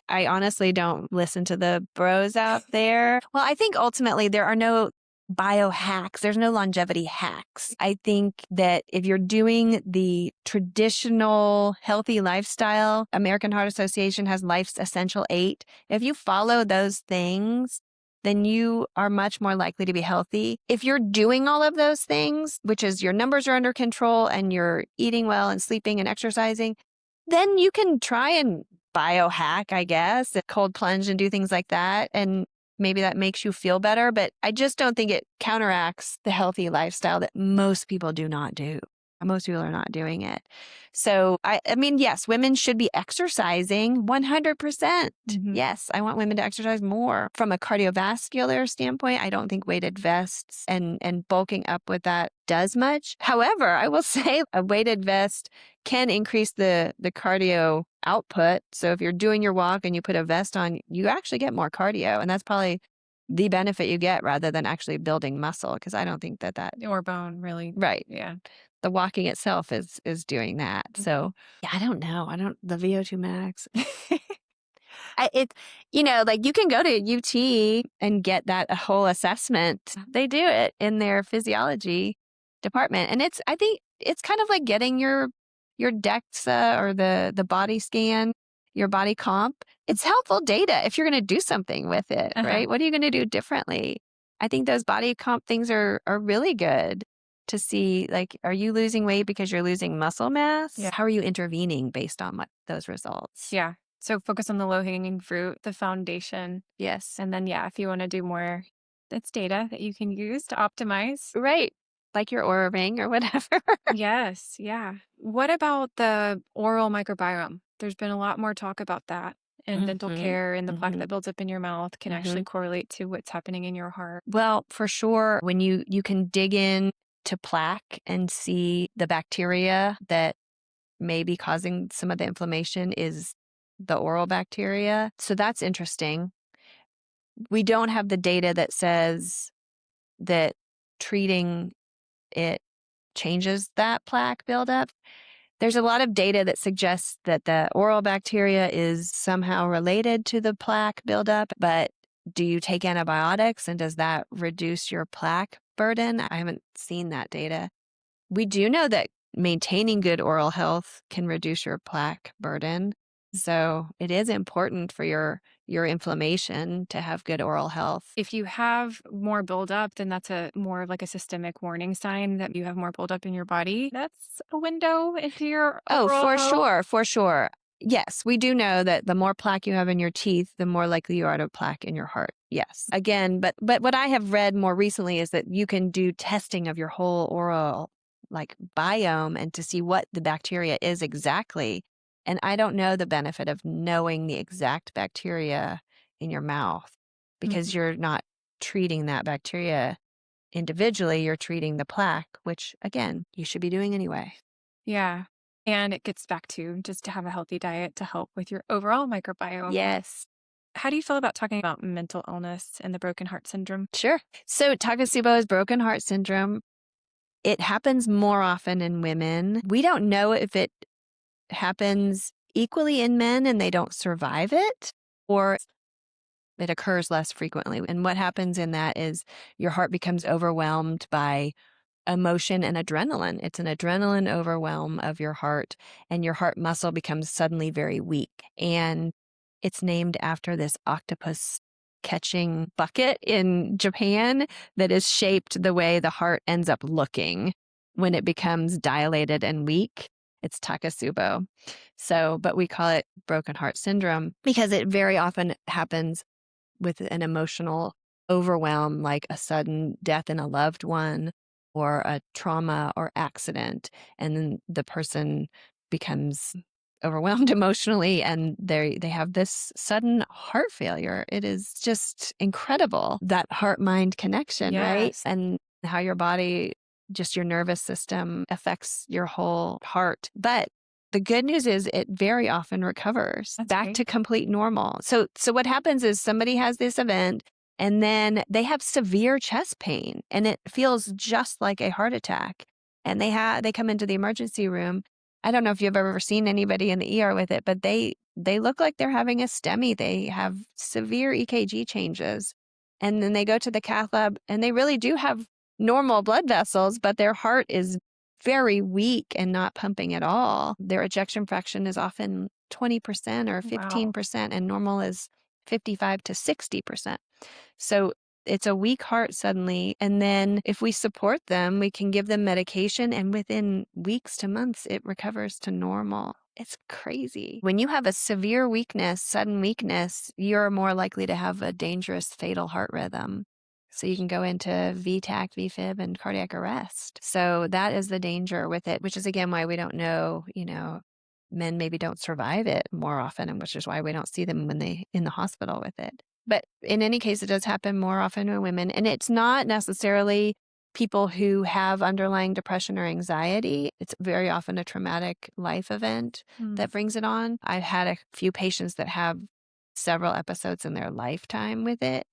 I honestly don't listen to the bros out there. Well, I think ultimately there are no biohacks. There's no longevity hacks. I think that if you're doing the traditional healthy lifestyle, American Heart Association has Life's Essential 8. If you follow those things, then you are much more likely to be healthy. If you're doing all of those things, which is your numbers are under control and you're eating well and sleeping and exercising, then you can try and biohack, I guess, a cold plunge and do things like that. And maybe that makes you feel better, but I just don't think it counteracts the healthy lifestyle that most people do not do. Most people are not doing it. So, I mean, yes, women should be exercising 100%. Yes, I want women to exercise more. From a cardiovascular standpoint, I don't think weighted vests and bulking up with that does much. However, I will say a weighted vest can increase the cardio output. So if you're doing your walk and you put a vest on, you actually get more cardio. And that's probably the benefit you get rather than actually building muscle, because I don't think that or bone, really. Right. Yeah. The walking itself is doing that. So yeah, I don't know. The VO2 max. Like you can go to UT and get that whole assessment. They do it in their physiology department. And I think it's kind of like getting your DEXA or the body scan, your body comp. It's helpful data if you're going to do something with it, right? What are you going to do differently? I think those body comp things are really good to see, like, are you losing weight because you're losing muscle mass? Yeah. How are you intervening based on those results? Yeah. So focus on the low-hanging fruit, the foundation. Yes. And then, yeah, if you want to do more, that's data that you can use to optimize. Right. Like your Oura ring or whatever. Yes. Yeah. What about the oral microbiome? There's been a lot more talk about that. And dental care and the plaque that builds up in your mouth can actually correlate to what's happening in your heart. Well, for sure, when you can dig in to plaque and see the bacteria that may be causing some of the inflammation is the oral bacteria. So that's interesting. We don't have the data that says that treating it changes that plaque buildup. There's a lot of data that suggests that the oral bacteria is somehow related to the plaque buildup, but do you take antibiotics and does that reduce your plaque burden. I haven't seen that data. We do know that maintaining good oral health can reduce your plaque burden. So it is important for your inflammation to have good oral health. If you have more buildup, then that's a more of like a systemic warning sign that you have more buildup in your body. That's a window into your Oh, overall for health. sure, for sure. Yes, we do know that the more plaque you have in your teeth, the more likely you are to have plaque in your heart. Yes. Again, but what I have read more recently is that you can do testing of your whole oral like biome and to see what the bacteria is exactly. And I don't know the benefit of knowing the exact bacteria in your mouth because Mhm. you're not treating that bacteria individually, you're treating the plaque, which again, you should be doing anyway. Yeah. And it gets back to just to have a healthy diet to help with your overall microbiome. Yes. How do you feel about talking about mental illness and the broken heart syndrome? Sure. So Takotsubo is broken heart syndrome. It happens more often in women. We don't know if it happens equally in men and they don't survive it, or it occurs less frequently. And what happens in that is your heart becomes overwhelmed by emotion and adrenaline. It's an adrenaline overwhelm of your heart, and your heart muscle becomes suddenly very weak. And it's named after this octopus catching bucket in Japan that is shaped the way the heart ends up looking when it becomes dilated and weak. It's Takotsubo. So, but we call it broken heart syndrome because it very often happens with an emotional overwhelm, like a sudden death in a loved one or a trauma or accident. And then the person becomes overwhelmed emotionally and they have this sudden heart failure. It is just incredible, that heart mind connection, right? Yes, And how your body, just your nervous system affects your whole heart. But the good news is it very often recovers that's back great. to complete normal. So what happens is somebody has this event and then they have severe chest pain and it feels just like a heart attack. And they come into the emergency room. I don't know if you've ever seen anybody in the ER with it, but they look like they're having a STEMI. They have severe EKG changes. And then they go to the cath lab and they really do have normal blood vessels, but their heart is very weak and not pumping at all. Their ejection fraction is often 20% or Wow. 15%, and normal is 55 to 60%. So it's a weak heart suddenly. And then if we support them, we can give them medication, and within weeks to months, it recovers to normal. It's crazy. When you have a severe weakness, sudden weakness, you're more likely to have a dangerous fatal heart rhythm. So you can go into VTAC, VFib, and cardiac arrest. So that is the danger with it, which is again why we don't know, men maybe don't survive it more often, and which is why we don't see them when they in the hospital with it. But in any case, it does happen more often in women. And it's not necessarily people who have underlying depression or anxiety. It's very often a traumatic life event Mm. that brings it on. I've had a few patients that have several episodes in their lifetime with it.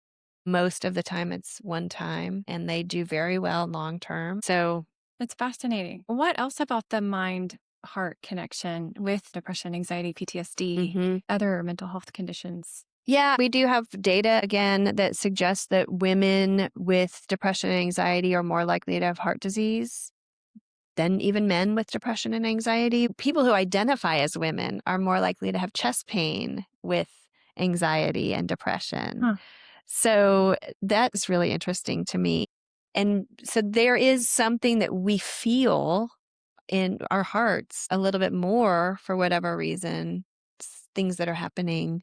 Most of the time it's one time and they do very well long term. So, That's fascinating. What else about the mind heart connection with depression, anxiety, PTSD, mhm. other mental health conditions? Yeah, we do have data again that suggests that women with depression and anxiety are more likely to have heart disease than even men with depression and anxiety. People who identify as women are more likely to have chest pain with anxiety and depression. Huh. So that's really interesting to me. And so there is something that we feel in our hearts a little bit more for whatever reason, things that are happening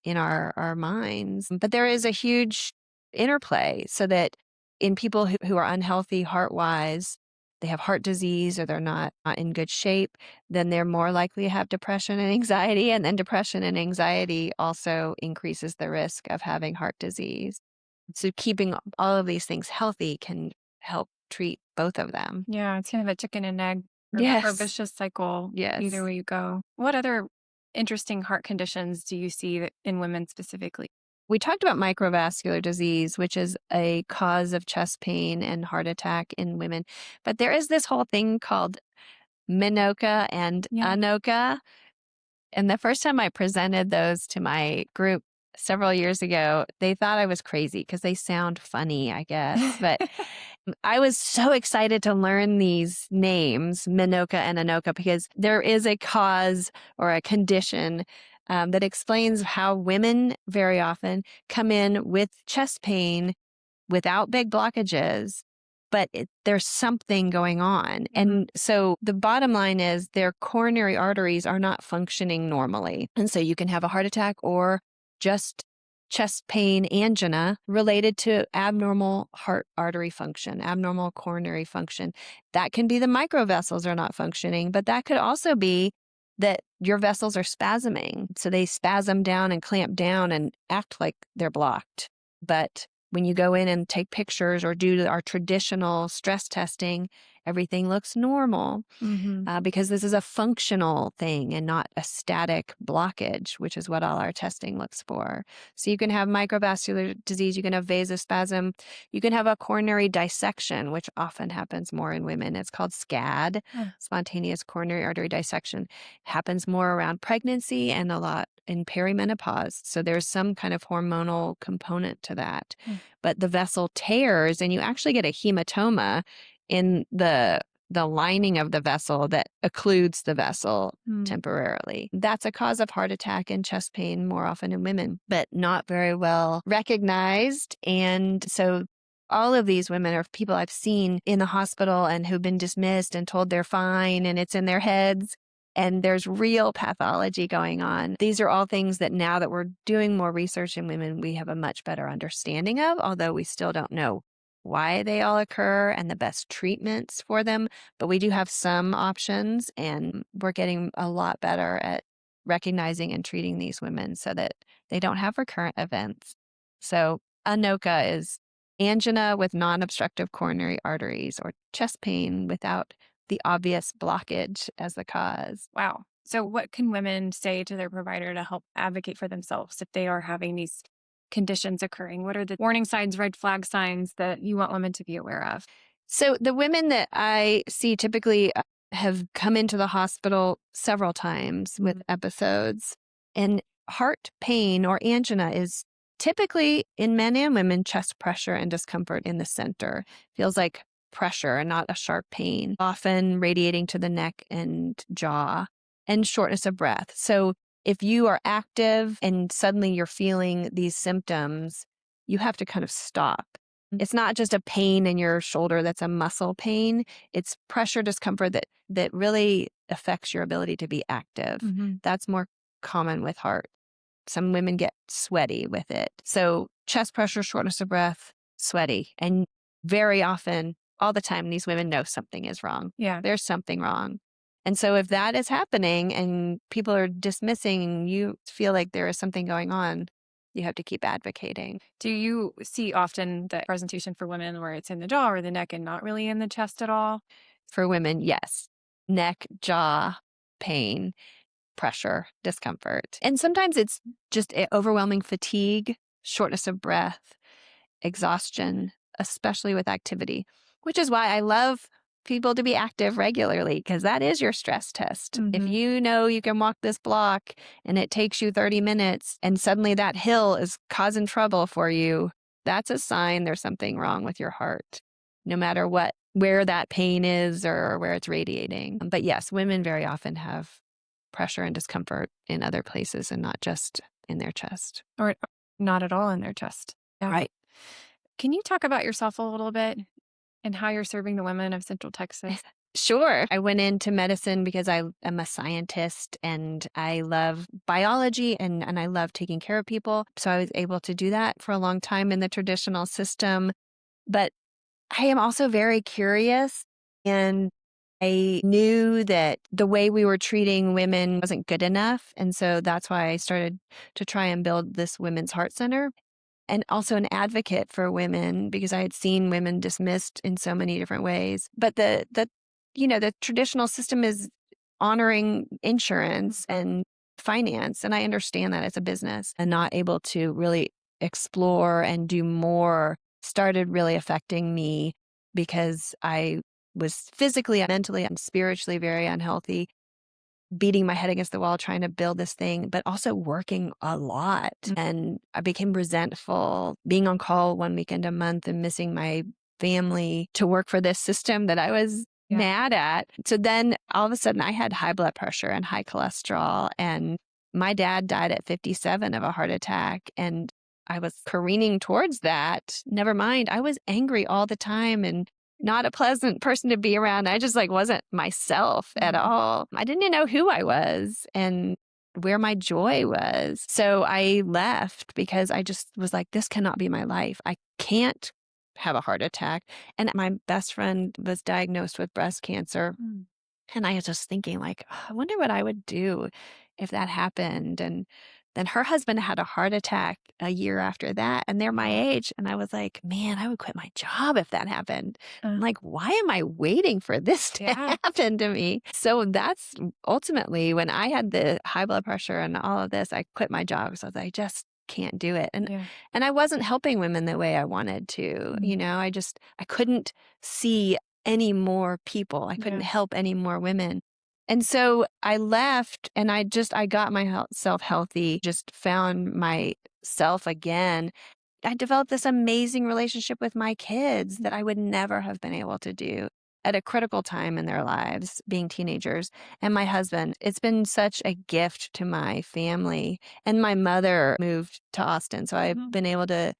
in our minds. But there is a huge interplay so that in people who are unhealthy heart wise, they have heart disease or they're not in good shape, then they're more likely to have depression and anxiety. And then depression and anxiety also increases the risk of having heart disease. So keeping all of these things healthy can help treat both of them. Yeah, it's kind of a chicken and egg or Yes. vicious cycle either Yes. way you go. What other interesting heart conditions do you see that in women specifically? We talked about microvascular disease, which is a cause of chest pain and heart attack in women. But there is this whole thing called Minoka and Yeah. Anoka. And the first time I presented those to my group, several years ago, they thought I was crazy because they sound funny, I guess. But I was so excited to learn these names, Minoka and Anoka, because there is a cause or a condition that explains how women very often come in with chest pain without big blockages, but there's something going on. And so the bottom line is their coronary arteries are not functioning normally. And so you can have a heart attack or just chest pain angina related to abnormal heart artery function, abnormal coronary function. That can be the microvessels are not functioning, but that could also be that your vessels are spasming. So they spasm down and clamp down and act like they're blocked. But when you go in and take pictures or do our traditional stress testing, everything looks normal because this is a functional thing and not a static blockage, which is what all our testing looks for. So you can have microvascular disease, you can have vasospasm, you can have a coronary dissection, which often happens more in women. It's called SCAD, spontaneous coronary artery dissection. Happens more around pregnancy and a lot in perimenopause. So there's some kind of hormonal component to that. But the vessel tears and you actually get a hematoma in the lining of the vessel that occludes the vessel temporarily. That's a cause of heart attack and chest pain more often in women, but not very well recognized. And so all of these women are people I've seen in the hospital and who've been dismissed and told they're fine and it's in their heads. And there's real pathology going on. These are all things that now that we're doing more research in women, we have a much better understanding of, although we still don't know why they all occur and the best treatments for them. But we do have some options, and we're getting a lot better at recognizing and treating these women so that they don't have recurrent events. So ANOCA is angina with non-obstructive coronary arteries or chest pain without the obvious blockage as the cause. Wow. So what can women say to their provider to help advocate for themselves if they are having these conditions occurring? What are the warning signs, red flag signs that you want women to be aware of? So the women that I see typically have come into the hospital several times with episodes, and heart pain or angina is typically in men and women chest pressure and discomfort in the center. Feels like pressure and not a sharp pain, often radiating to the neck and jaw, and shortness of breath. So if you are active and suddenly you're feeling these symptoms, you have to kind of stop. It's not just a pain in your shoulder that's a muscle pain. It's pressure discomfort that really affects your ability to be active. That's more common with heart. Some women get sweaty with it. So chest pressure, shortness of breath, sweaty. And very often, all the time, these women know something is wrong. Yeah. There's something wrong. And so if that is happening and people are dismissing and you feel like there is something going on, you have to keep advocating. Do you see often the presentation for women where it's in the jaw or the neck and not really in the chest at all? For women, yes. Neck, jaw, pain, pressure, discomfort. And sometimes it's just overwhelming fatigue, shortness of breath, exhaustion, especially with activity, which is why I love people to be active regularly because that is your stress test. If you know you can walk this block and it takes you 30 minutes and suddenly that hill is causing trouble for you, that's a sign there's something wrong with your heart, no matter where that pain is or where it's radiating. But yes, women very often have pressure and discomfort in other places and not just in their chest. Or not at all in their chest. Yeah. Right. Can you talk about yourself a little bit and how you're serving the women of Central Texas? Sure. I went into medicine because I am a scientist and I love biology and I love taking care of people. So I was able to do that for a long time in the traditional system. But I am also very curious, and I knew that the way we were treating women wasn't good enough. And so that's why I started to try and build this Women's Heart Center. And also an advocate for women because I had seen women dismissed in so many different ways. But the traditional system is honoring insurance and finance, and I understand that it's a business, and not able to really explore and do more started really affecting me because I was physically, mentally, and spiritually very unhealthy beating my head against the wall trying to build this thing, but also working a lot. And I became resentful, being on call 1 weekend a month and missing my family to work for this system that I was mad at. So then all of a sudden I had high blood pressure and high cholesterol, and my dad died at 57 of a heart attack. And I was careening towards that. Never mind, I was angry all the time and not a pleasant person to be around. I just wasn't myself at all. I didn't know who I was and where my joy was. So I left because I just was like, this cannot be my life. I can't have a heart attack. And my best friend was diagnosed with breast cancer. And I was just thinking I wonder what I would do if that happened. And then her husband had a heart attack a year after that, and they're my age. And I was like, man, I would quit my job if that happened. I'm like, why am I waiting for this to happen to me? So that's ultimately when I had the high blood pressure and all of this, I quit my job. So I just can't do it. And I wasn't helping women the way I wanted to. I couldn't see any more people. I couldn't help any more women. And so I left and I got myself healthy, just found myself again. I developed this amazing relationship with my kids that I would never have been able to do at a critical time in their lives, being teenagers. And my husband, it's been such a gift to my family. And my mother moved to Austin. So I've been able to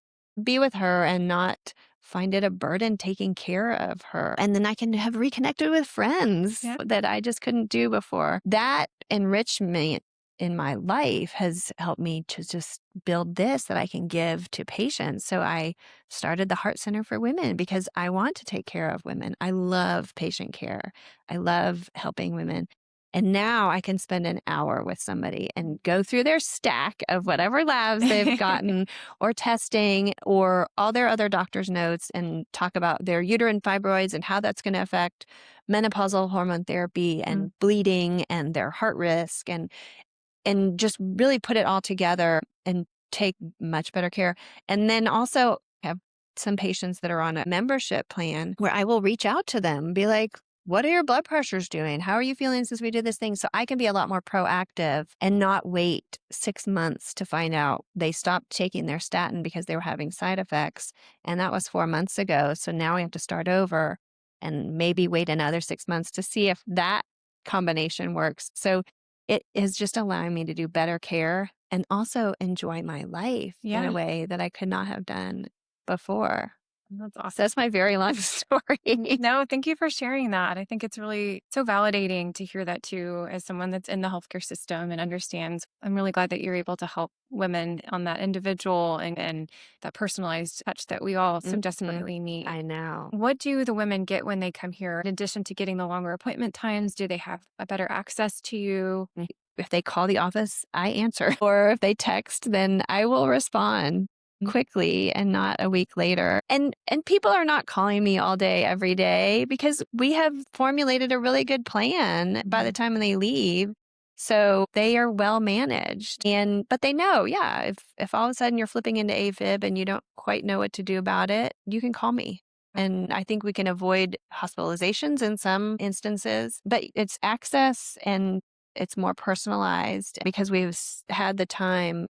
be with her and not find it a burden taking care of her. And then I can have reconnected with friends that I just couldn't do before. That enrichment in my life has helped me to just build this that I can give to patients. So I started the Heart Center for Women because I want to take care of women. I love patient care. I love helping women. And now I can spend an hour with somebody and go through their stack of whatever labs they've gotten or testing or all their other doctor's notes and talk about their uterine fibroids and how that's going to affect menopausal hormone therapy and bleeding and their heart risk and just really put it all together and take much better care. And then also have some patients that are on a membership plan where I will reach out to them, be like, what are your blood pressures doing? How are you feeling since we did this thing? So I can be a lot more proactive and not wait 6 months to find out they stopped taking their statin because they were having side effects. And that was 4 months ago. So now we have to start over and maybe wait another 6 months to see if that combination works. So it is just allowing me to do better care and also enjoy my life in a way that I could not have done before. That's awesome. So that's my very long story. No, thank you for sharing that. I think it's really so validating to hear that too, as someone that's in the healthcare system and understands. I'm really glad that you're able to help women on that individual and that personalized touch that we all so desperately need. I know. What do the women get when they come here? In addition to getting the longer appointment times, do they have a better access to you? If they call the office, I answer. Or if they text, then I will respond quickly and not a week later. And people are not calling me all day, every day, because we have formulated a really good plan by the time they leave. So they are well managed. But they know, if all of a sudden you're flipping into AFib and you don't quite know what to do about it, you can call me. And I think we can avoid hospitalizations in some instances, but it's access and it's more personalized because we've had the time.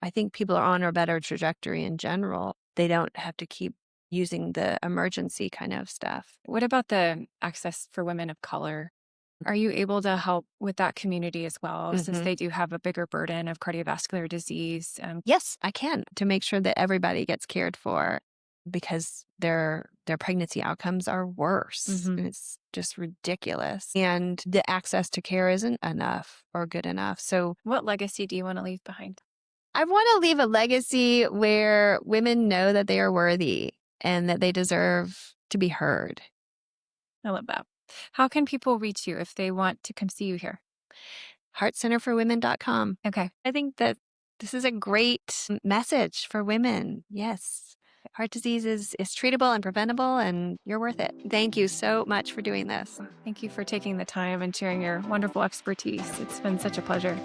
I think people are on a better trajectory in general. They don't have to keep using the emergency kind of stuff. What about the access for women of color? Are you able to help with that community as well, since they do have a bigger burden of cardiovascular disease? Yes, I can, to make sure that everybody gets cared for because their pregnancy outcomes are worse. And it's just ridiculous. And the access to care isn't enough or good enough. So what legacy do you want to leave behind? I want to leave a legacy where women know that they are worthy and that they deserve to be heard. I love that. How can people reach you if they want to come see you here? heartcenterforwomen.com. Okay. I think that this is a great message for women. Yes. Heart disease is treatable and preventable, and you're worth it. Thank you so much for doing this. Thank you for taking the time and sharing your wonderful expertise. It's been such a pleasure.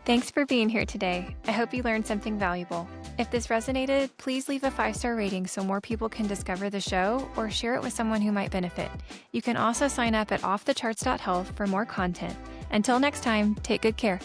Thanks for being here today. I hope you learned something valuable. If this resonated, please leave a 5-star rating so more people can discover the show or share it with someone who might benefit. You can also sign up at offthecharts.health for more content. Until next time, take good care.